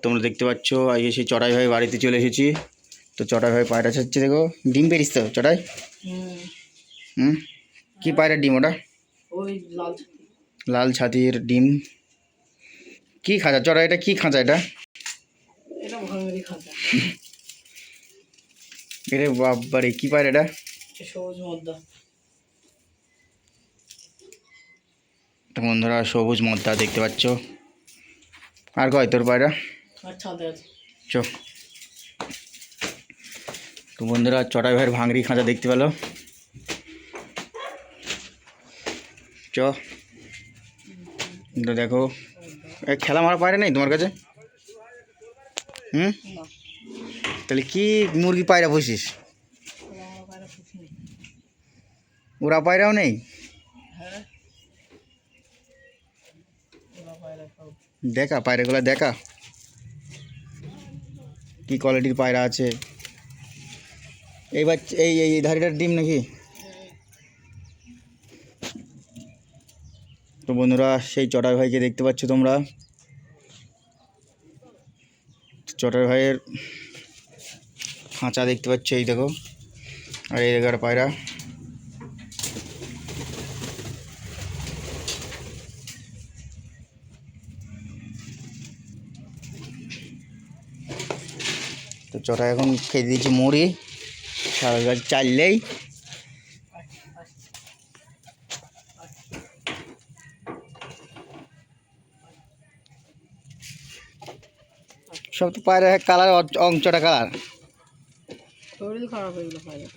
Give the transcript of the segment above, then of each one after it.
তোমরা দেখতে পাচ্ছ আজকে সেই চড়াই ভাই বাড়িতে চলে এসেছি। তো চড়াই ভাই পায়রা ছাড়ছে, দেখো ডিম পেরিস তো চড়াই। কি পায়রার ডিম ওটা? ওই লাল ছাতির ডিম। কি খাঁচা চড়াই, এটা কি খাঁচা? এটা ভাঙড়ি খাঁচা। এরে বাবারে, কি পায়রা এটা? সবুজ মদ্দা। তো বন্ধুরা সবুজ মদ্দা দেখতে পাচ্ছ। আর কয় তোর পায়রা? চ। তো বন্ধুরা চড়াই ভাইয়ের ভাঙড়ি খাঁচা দেখতে পেলো। চ দেখো, খেলা মারা পায়রা নেই তোমার কাছে? তাহলে কি মুরগি পায়রা পুষিস? ওরা পায়রাও নেই? দেখা পায়রাগুলো দেখা, কি কোয়ালিটির পায়রা আছে। এইবার এই এই ধারিটার ডিম নাকি? তো বন্ধুরা সেই চড়াই ভাইকে দেখতে পাচ্ছ তোমরা। চড়াই ভাইয়ের খাঁচা দেখতে পাচ্ছ, এই দেখো। আর এই জায়গার পায়রা। তো চড়াই এখন খেয়ে দিয়েছি মুড়ি, সারা গাছ চাললেই। সব তো পায়রা কালার অংশটা কালার। শরীর খারাপ হয়ে গেল পায়রা।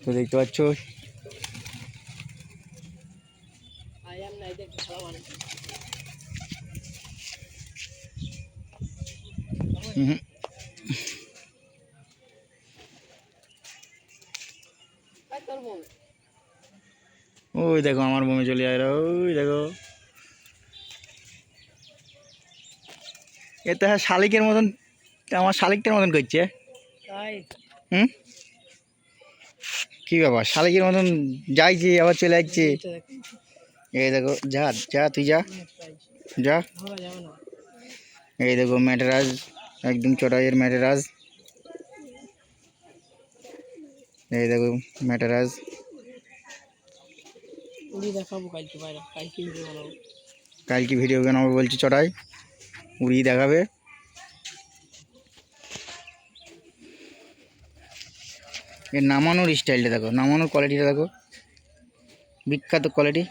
তো দেখতে পাচ্ছ ওই দেখো আমার বমি চলে যায়, ওই দেখো। এ তো হ্যাঁ শালিকের মতন, আমার শালিকটার মতন করছে। কি ব্যাপার, শালিকের মতন যাইছে আবার চলে যাচ্ছে। এই দেখো, যা যা তুই যা যা। এই দেখো ম্যাটেরাজ, একদম চড়াইয়ের ম্যাটেরাজ। এই দেখো ম্যাটেরাজ। কালকে ভিডিও বানাবো বলছি চড়াই, উড়ি দেখাবে। এর নামানোর স্টাইলটা দেখো, নামানোর কোয়ালিটিটা দেখো, বিখ্যাত কোয়ালিটি।